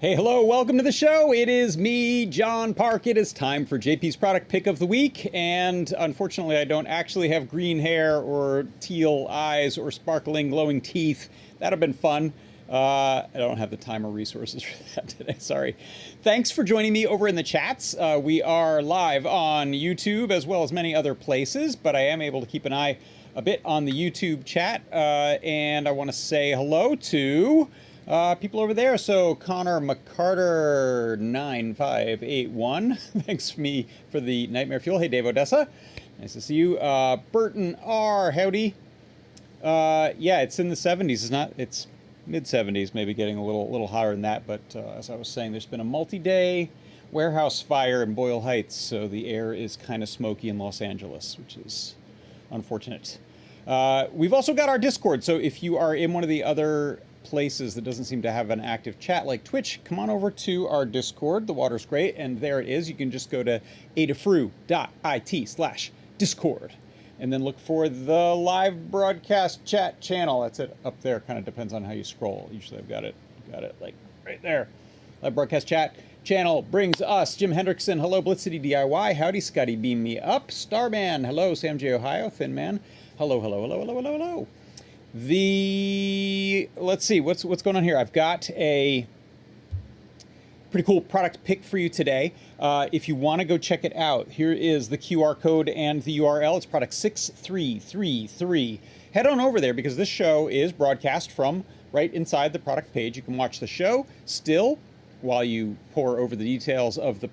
Hey, hello, welcome to the show. It is me, John Park. It is time for JP's product pick of the week. And unfortunately, I don't actually have green hair or teal eyes or sparkling glowing teeth. That'd have been fun. I don't have the time or resources for that today. Sorry. Thanks for joining me over in the chats. We are live on YouTube as well as many other places, but I am able to keep an eye a bit on the YouTube chat. And I want to say hello to people over there. So Connor McCarter9581, thanks me for the Nightmare Fuel. Hey, Dave Odessa, nice to see you. Burton R, howdy. Yeah, it's in the 70s. It's mid 70s, maybe getting a little higher than that. But as I was saying, there's been a multi-day warehouse fire in Boyle Heights, so the air is kind of smoky in Los Angeles, which is unfortunate. We've also got our Discord, so if you are in one of the other places that doesn't seem to have an active chat like Twitch, come on over to our Discord. The water's great, and there it is. You can just go to adafruit.it/discord and then look for the live broadcast chat channel. That's it up there. Kind of depends on how you scroll. Usually I've got it like right there. Live broadcast chat channel brings us Jim Hendrickson. Hello, Blitz City DIY. Howdy, Scotty. Beam me up. Starman. Hello, Sam J. Ohio. Thin Man. Hello. Let's see what's going on here. I've got a pretty cool product pick for you today. If you want to go check it out, here is the QR code and the URL. It's product 6333. Head on over there because this show is broadcast from right inside the product page. You can watch the show still while you pore over the details of the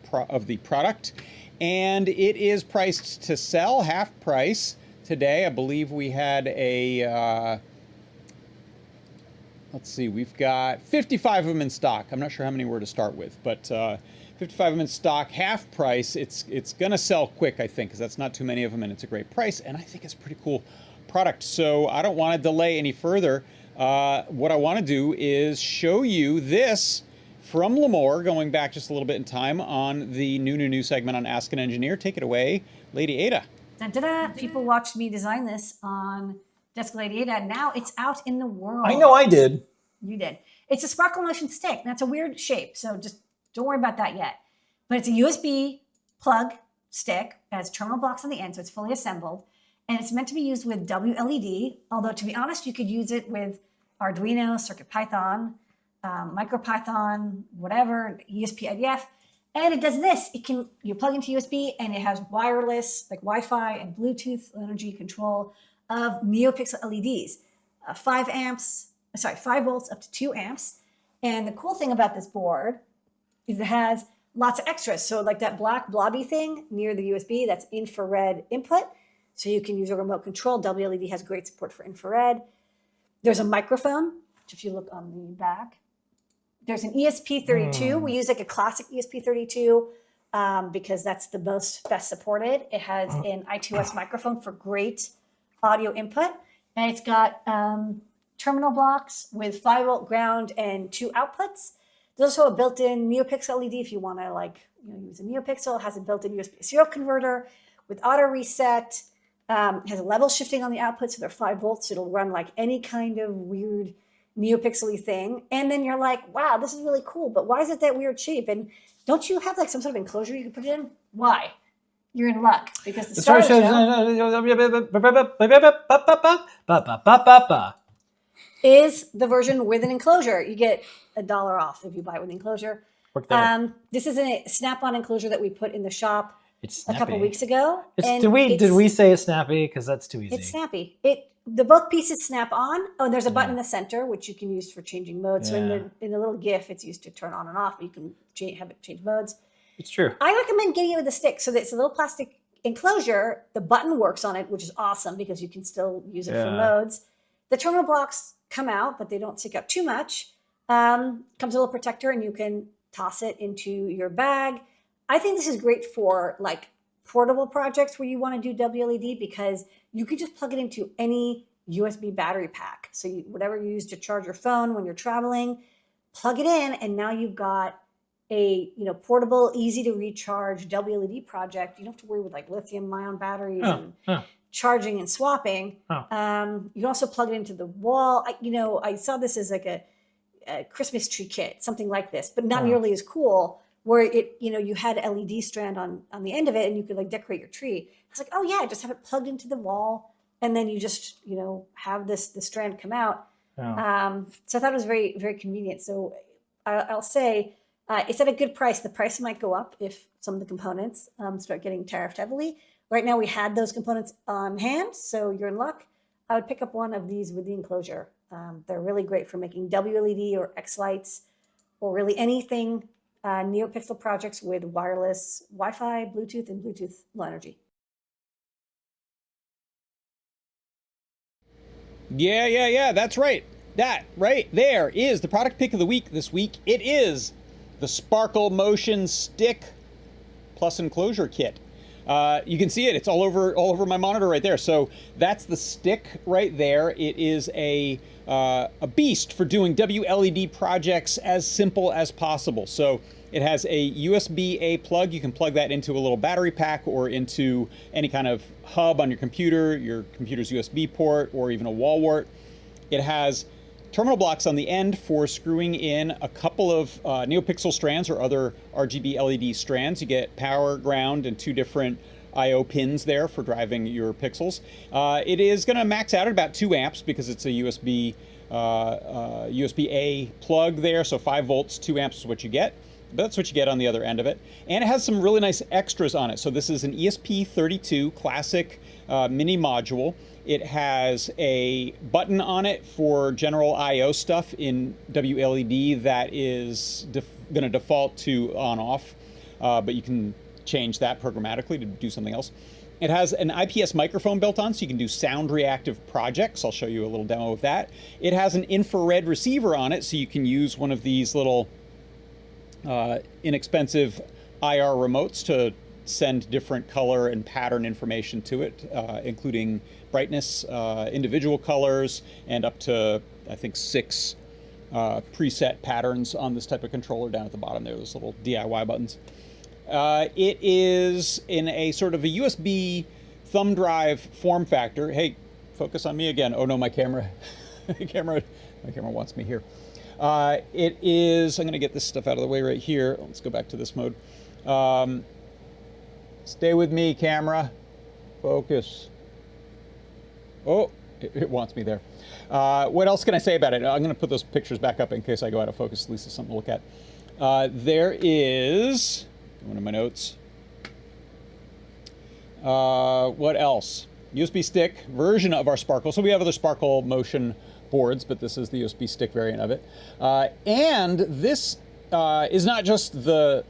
product, and it is priced to sell half price. Today, I believe we had a, let's see, we've got 55 of them in stock. I'm not sure how many were to start with, but 55 of them in stock, half price. It's going to sell quick, I think, because that's not too many of them, and it's a great price, and I think it's a pretty cool product. So I don't want to delay any further. What I want to do is show you this from Lemoore, going back just a little bit in time on the new segment on Ask an Engineer. Take it away, Lady Ada. Dun, dun, dun. People watched me design this on Desk Lady Ada. Now it's out in the world. I know I did. You did. It's a sparkle motion stick. That's a weird shape, so just don't worry about that yet. But it's a USB plug stick. It has terminal blocks on the end, so it's fully assembled. And it's meant to be used with WLED, although to be honest, you could use it with Arduino, CircuitPython, MicroPython, whatever, ESP IDF. And it does this. You plug into USB and it has wireless, like Wi-Fi and Bluetooth energy control of NeoPixel LEDs. 5 volts up to 2 amps. And the cool thing about this board is it has lots of extras. So like that black blobby thing near the USB, that's infrared input. So you can use a remote control. WLED has great support for infrared. There's a microphone, which if you look on the back, there's an ESP32. We use like a classic ESP32 because that's the best supported. It has an I2S microphone for great audio input. And it's got terminal blocks with 5-volt ground and 2 outputs. There's also a built-in NeoPixel LED if you want to use a NeoPixel. It has a built-in USB serial converter with auto reset. Has a level shifting on the output, so they're 5 volts. It'll run like any kind of weird NeoPixel-y thing. And then you're like, wow, this is really cool, but why is it that weird shape? And don't you have like some sort of enclosure you can put it in? Why? You're in luck because the star of the show is the version with an enclosure. You get $1 off if you buy it with an enclosure. This is a snap-on enclosure that we put in the shop a couple weeks ago. Did we say it's snappy? Because that's too easy. It's snappy. Both pieces snap on. Oh, and there's a button in the center which you can use for changing modes. Yeah. So in the little GIF, it's used to turn on and off. But you can have it change modes. It's true. I recommend getting it with a stick. So it's a little plastic enclosure. The button works on it, which is awesome because you can still use it for modes. The terminal blocks come out, but they don't stick out too much. Comes a little protector, and you can toss it into your bag. I think this is great for like portable projects where you want to do WLED because you can just plug it into any USB battery pack. So whatever you use to charge your phone when you're traveling, plug it in, and now you've got a portable, easy to recharge WLED project. You don't have to worry with like lithium-ion batteries and charging and swapping. You can also plug it into the wall. I saw this as like a Christmas tree kit, something like this, but not Oh. nearly as cool. Where it, you had LED strand on the end of it, and you could like decorate your tree. I was like, oh yeah, just have it plugged into the wall, and then you just have the strand come out. Oh. So I thought it was very very convenient. So I'll say it's at a good price. The price might go up if some of the components start getting tariffed heavily. Right now we had those components on hand, so you're in luck. I would pick up one of these with the enclosure. They're really great for making WLED or X lights, or really anything NeoPixel projects with wireless Wi-Fi, Bluetooth, and Bluetooth Low Energy. Yeah. That's right. That right there is the product pick of the week this week. It is the Sparkle Motion Stick Plus Enclosure Kit. You can see it. It's all over my monitor right there. So that's the stick right there. It is a beast for doing WLED projects as simple as possible. So it has a USB-A plug. You can plug that into a little battery pack or into any kind of hub on your computer's USB port, or even a wall wart. It has terminal blocks on the end for screwing in a couple of NeoPixel strands or other RGB LED strands. You get power, ground, and 2 different I/O pins there for driving your pixels. It is going to max out at about 2 amps because it's a USB-A plug there, so 5 volts, 2 amps is what you get. But that's what you get on the other end of it. And it has some really nice extras on it. So this is an ESP32 classic mini module. It has a button on it for general I/O stuff in WLED that is going to default to on-off, but you can change that programmatically to do something else. It has an IPS microphone built on, so you can do sound reactive projects. I'll show you a little demo of that. It has an infrared receiver on it, so you can use one of these little inexpensive IR remotes to send different color and pattern information to it, including brightness, individual colors, and up to, I think, 6 preset patterns on this type of controller down at the bottom there, those little DIY buttons. It is in a sort of a USB thumb drive form factor. Hey, focus on me again. Oh no, my camera, my camera wants me here. It is, I'm going to get this stuff out of the way right here. Let's go back to this mode. Stay with me, camera. Focus. Oh, it wants me there. What else can I say about it? I'm going to put those pictures back up in case I go out of focus. At least it's something to look at. There is, one of my notes. What else? USB stick version of our Sparkle. So we have other Sparkle Motion boards, but this is the USB stick variant of it. And this is not just the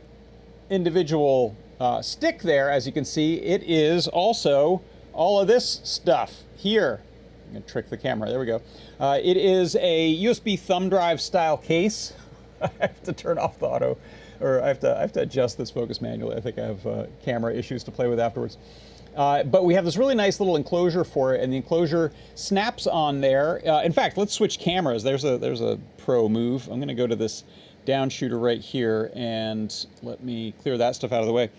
individual stick there, as you can see. It is also all of this stuff here. I'm going to trick the camera. There we go. It is a USB thumb drive style case. I have to turn off the auto, or I have to adjust this focus manually. I think I have camera issues to play with afterwards. But we have this really nice little enclosure for it, and the enclosure snaps on there. In fact, let's switch cameras. There's a pro move. I'm going to go to this down shooter right here, and let me clear that stuff out of the way.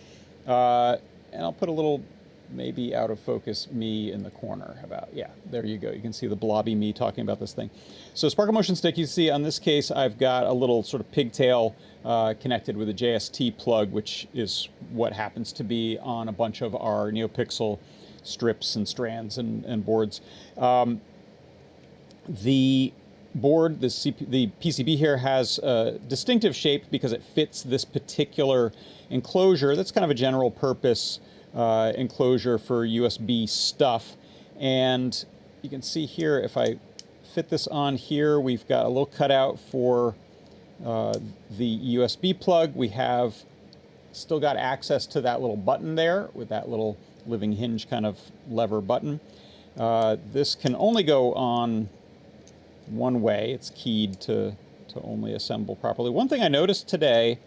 And I'll put a little, maybe out of focus, me in the corner. How about, yeah, there you go. You can see the blobby me talking about this thing. So Sparkle Motion Stick, you see on this case, I've got a little sort of pigtail connected with a JST plug, which is what happens to be on a bunch of our NeoPixel strips and strands and boards. The board, the PCB here, has a distinctive shape because it fits this particular enclosure. That's kind of a general purpose enclosure for USB stuff. And you can see here, if I fit this on here, we've got a little cutout for the USB plug. We have still got access to that little button there with that little living hinge kind of lever button. This can only go on one way. It's keyed to only assemble properly. One thing I noticed today,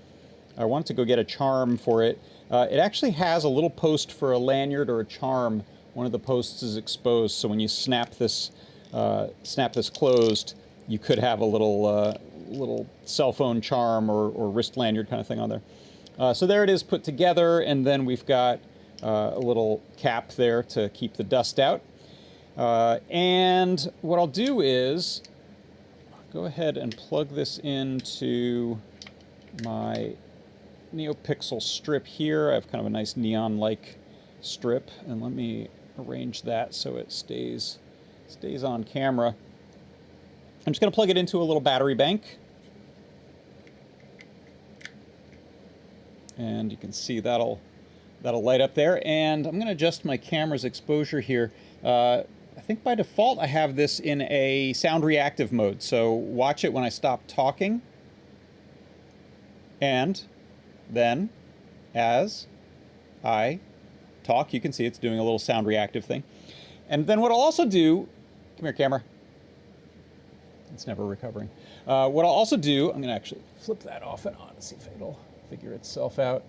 I wanted to go get a charm for it. It actually has a little post for a lanyard or a charm. One of the posts is exposed, so when you snap this closed, you could have a little cell phone charm or wrist lanyard kind of thing on there. So there it is put together, and then we've got a little cap there to keep the dust out. And what I'll do is, go ahead and plug this into my NeoPixel strip here. I have kind of a nice neon-like strip, and let me arrange that so it stays on camera. I'm just going to plug it into a little battery bank. And you can see that'll light up there. And I'm going to adjust my camera's exposure here. I think by default I have this in a sound reactive mode. So watch it when I stop talking. And then as I talk, you can see it's doing a little sound reactive thing. And then what I'll also do, come here, camera. It's never recovering. What I'll also do, I'm going to actually flip that off and on to see if it'll figure itself out.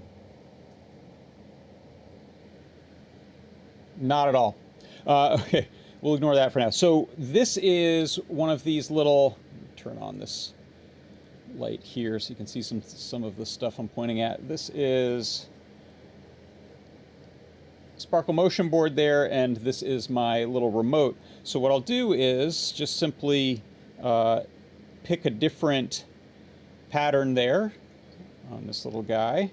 Not at all. Okay, we'll ignore that for now. So this is one of these little, turn on this light here so you can see some of the stuff I'm pointing at. This is Sparkle motion board there, and this is my little remote. So what I'll do is just simply pick a different pattern there on this little guy.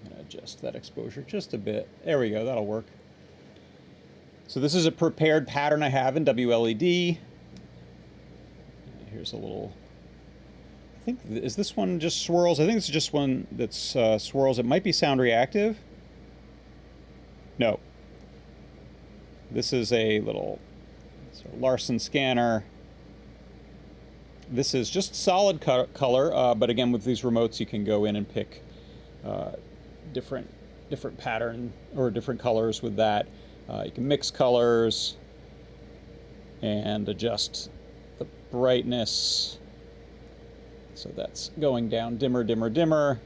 I'm going to adjust that exposure just a bit. There we go, that'll work. So this is a prepared pattern I have in WLED. Here's a little, I think, is this one just swirls? I think it's just one that's swirls. It might be sound reactive. No. This is a little sort of Larson scanner. This is just solid color, but again, with these remotes, you can go in and pick different pattern or different colors with that. You can mix colors and adjust the brightness. So that's going down, dimmer, dimmer, dimmer,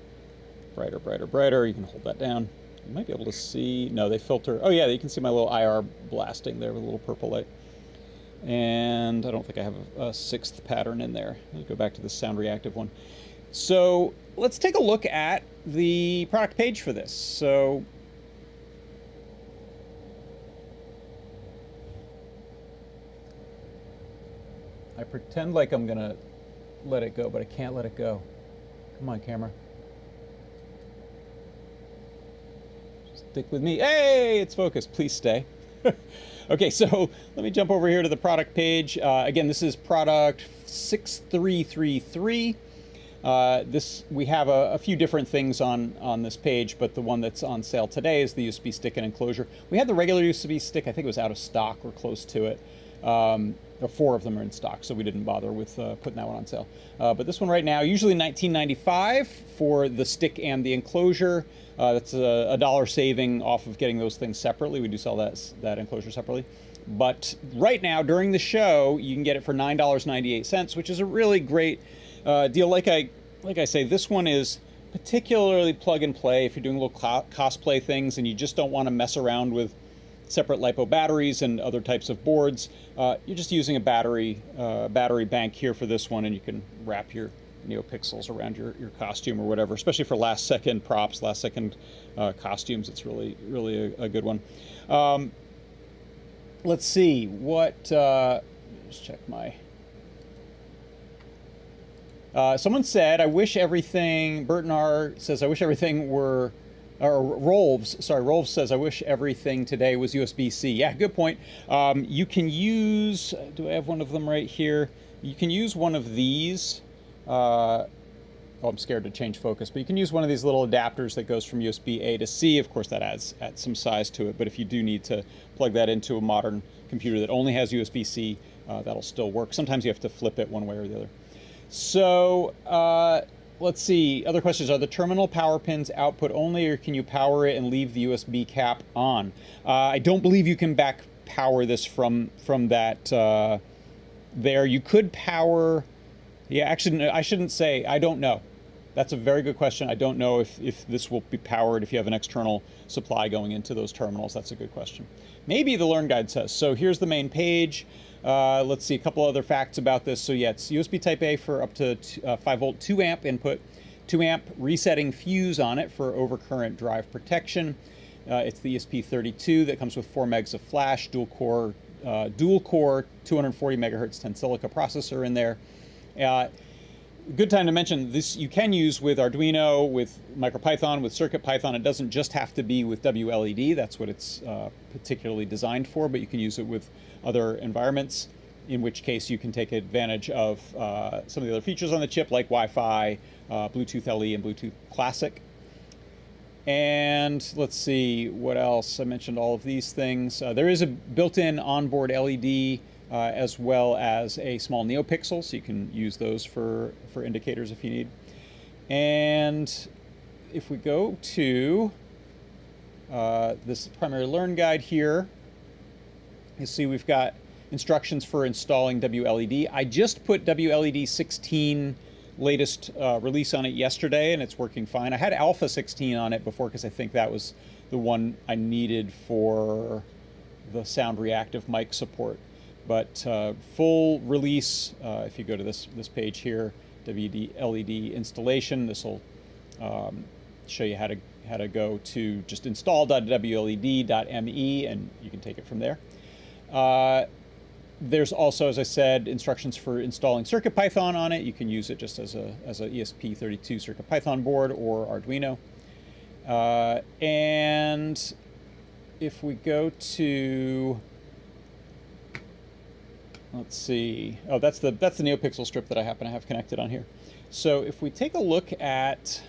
brighter, brighter, brighter. You can hold that down. You might be able to see, no, they filter. Oh yeah, you can see my little IR blasting there with a little purple light. And I don't think I have a sixth pattern in there. Let's go back to the sound reactive one. So let's take a look at the product page for this. So I pretend like I'm gonna let it go, but I can't let it go. Come on, camera. Stick with me. Hey, it's focused. Please stay. Okay, so let me jump over here to the product page. Again, this is product 6333. We have a few different things on this page, but the one that's on sale today is the USB stick and enclosure. We had the regular USB stick. I think it was out of stock or close to it. Or 4 of them are in stock, so we didn't bother with putting that one on sale. But this one right now, usually $19.95 for the stick and the enclosure. That's a $1 saving off of getting those things separately. We do sell that enclosure separately. But right now, during the show, you can get it for $9.98, which is a really great deal. Like I say, this one is particularly plug and play if you're doing little cosplay things and you just don't want to mess around with separate LiPo batteries and other types of boards. You're just using a battery bank here for this one, and you can wrap your NeoPixels around your costume or whatever, especially for last second props, last second costumes. It's really a good one. Let's see what, just check my, someone said, I wish everything, Burton R says, I wish everything were, or Rolves says, I wish everything today was USB-C. Yeah, good point. You can use, do I have one of them right here? You can use one of these. Oh, I'm scared to change focus, but you can use one of these little adapters that goes from USB-A to C. Of course, that adds some size to it, but if you do need to plug that into a modern computer that only has USB-C, that'll still work. Sometimes you have to flip it one way or the other. So, let's see. Other questions. Are the terminal power pins output only, or can you power it and leave the USB cap on? I don't believe you can back power this from that there. You could power... Yeah, actually, I shouldn't say. I don't know. That's a very good question. I don't know if this will be powered if you have an external supply going into those terminals. That's a good question. Maybe the Learn Guide says. So here's the main page. Let's see a couple other facts about this. So yeah, it's USB Type A for up to 5 volt, 2 amp input, 2 amp resetting fuse on it for overcurrent drive protection. It's the ESP32 that comes with 4 megs of flash, dual core dual core 240 megahertz Tensilica processor in there. Good time to mention this you can use with Arduino, with MicroPython, with CircuitPython. It doesn't just have to be with WLED. That's what it's particularly designed for, but you can use it with other environments, in which case you can take advantage of some of the other features on the chip, like Wi-Fi, Bluetooth LE, and Bluetooth Classic. And let's see, what else? I mentioned all of these things. There is a built-in onboard LED as well as a small NeoPixel, so you can use those for indicators if you need. And if we go to this primary learn guide here, you see we've got instructions for installing WLED. I just put WLED 16 latest release on it yesterday, and it's working fine. I had Alpha 16 on it before because I think that was the one I needed for the sound reactive mic support. But full release, if you go to this page here, WLED installation, this will show you how to go to just install.wled.me, and you can take it from there. There's also, as I said, instructions for installing CircuitPython on it. You can use it just as a ESP32 CircuitPython board or Arduino. And if we go to, let's see, oh, that's the NeoPixel strip that I happen to have connected on here. So if we take a look at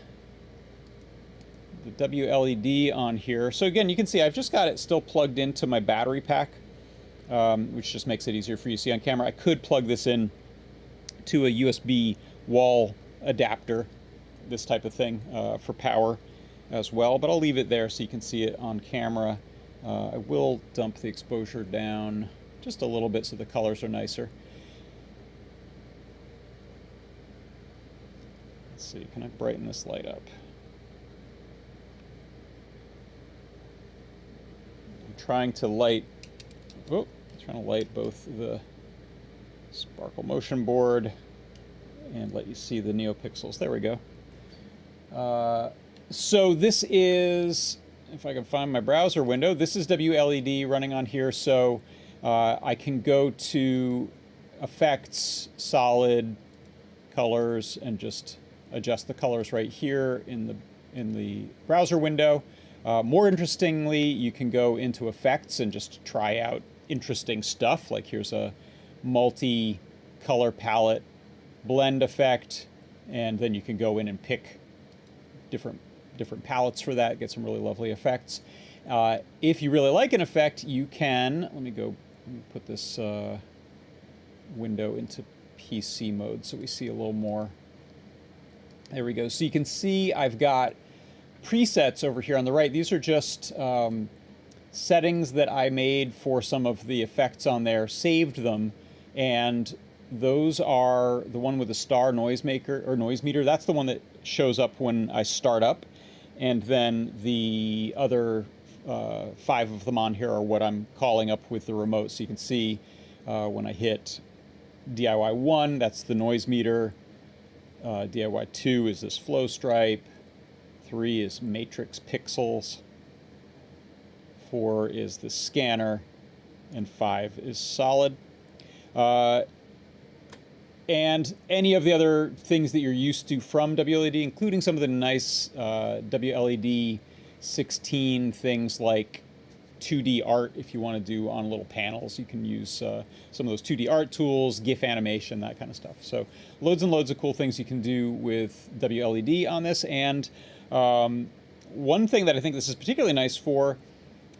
the WLED on here, so again, you can see I've just got it still plugged into my battery pack, which just makes it easier for you to see on camera. I could plug this in to a USB wall adapter, this type of thing, for power as well, but I'll leave it there so you can see it on camera. I will dump the exposure down just a little bit so the colors are nicer. Let's see, can I brighten this light up? I'm trying to light both the Sparkle Motion board and let you see the NeoPixels. There we go. So this is, if I can find my browser window, this is WLED running on here. So I can go to Effects, Solid, Colors, and just adjust the colors right here in the browser window. More interestingly, you can go into Effects and just try out interesting stuff. Like here's a multi-color palette blend effect, and then you can go in and pick different palettes for that, get some really lovely effects. If you really like an effect, you can, let me put this window into PC mode so we see a little more. There we go. So you can see I've got presets over here on the right. These are just settings that I made for some of the effects on there, saved them, and those are the one with the star noise maker or noise meter. That's the one that shows up when I start up, and then the other 5 of them on here are what I'm calling up with the remote. So you can see when I hit DIY 1, that's the noise meter. DIY 2 is this flow stripe. 3 is matrix pixels. 4 is the scanner, and 5 is solid. And any of the other things that you're used to from WLED, including some of the nice WLED 16 things like 2D art, if you want to do on little panels. You can use some of those 2D art tools, GIF animation, that kind of stuff. So loads and loads of cool things you can do with WLED on this. And one thing that I think this is particularly nice for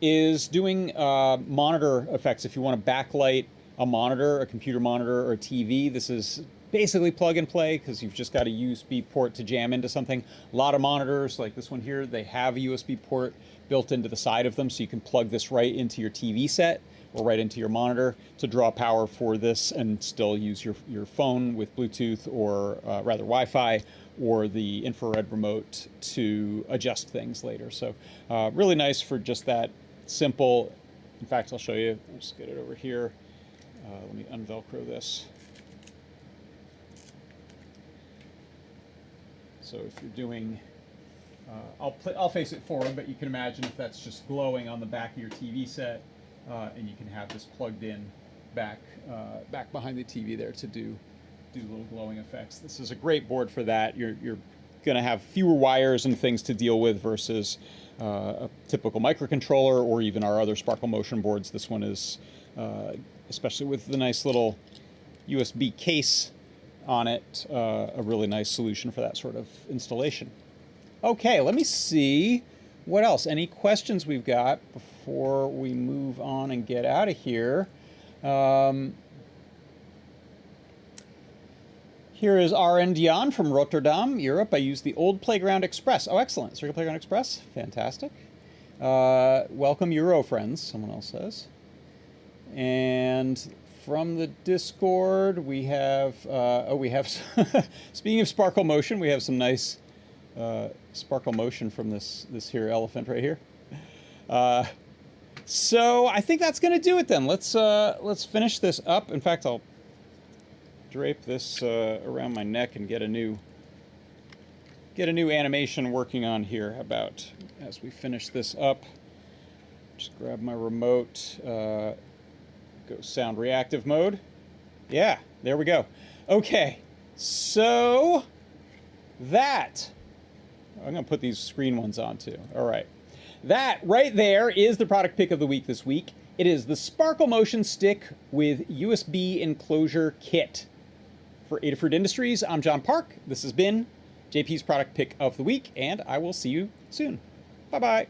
is doing monitor effects. If you want to backlight a monitor, a computer monitor, or a TV, this is basically plug and play because you've just got a USB port to jam into something. A lot of monitors, like this one here, they have a USB port built into the side of them, so you can plug this right into your TV set or right into your monitor to draw power for this and still use your phone with Bluetooth or rather Wi-Fi or the infrared remote to adjust things later. So really nice for just that simple. In fact, I'll show you. I'll just get it over here. Let me unvelcro this. So if you're doing, I'll face it forward, but you can imagine if that's just glowing on the back of your TV set, and you can have this plugged in back behind the TV there to do little glowing effects. This is a great board for that. You're going to have fewer wires and things to deal with versus a typical microcontroller or even our other Sparkle Motion boards. This one is, especially with the nice little USB case on it, a really nice solution for that sort of installation. Okay, let me see what else. Any questions we've got before we move on and get out of here? Here is RN Dion from Rotterdam, Europe. I use the old Playground Express. Oh, excellent. Circuit Playground Express. Fantastic. Welcome, Euro friends, someone else says. And from the Discord, we have, speaking of Sparkle Motion, we have some nice Sparkle Motion from this here elephant right here. So I think that's going to do it then. Let's finish this up. In fact, I'll drape this around my neck and get a new animation working on here. How about as we finish this up, just grab my remote, go sound reactive mode. Yeah, there we go. Okay, so that I'm gonna put these screen ones on too. All right, that right there is the product pick of the week this week. It is the Sparkle Motion stick with USB enclosure kit. For Adafruit Industries, I'm John Park. This has been JP's product pick of the week, and I will see you soon. Bye-bye.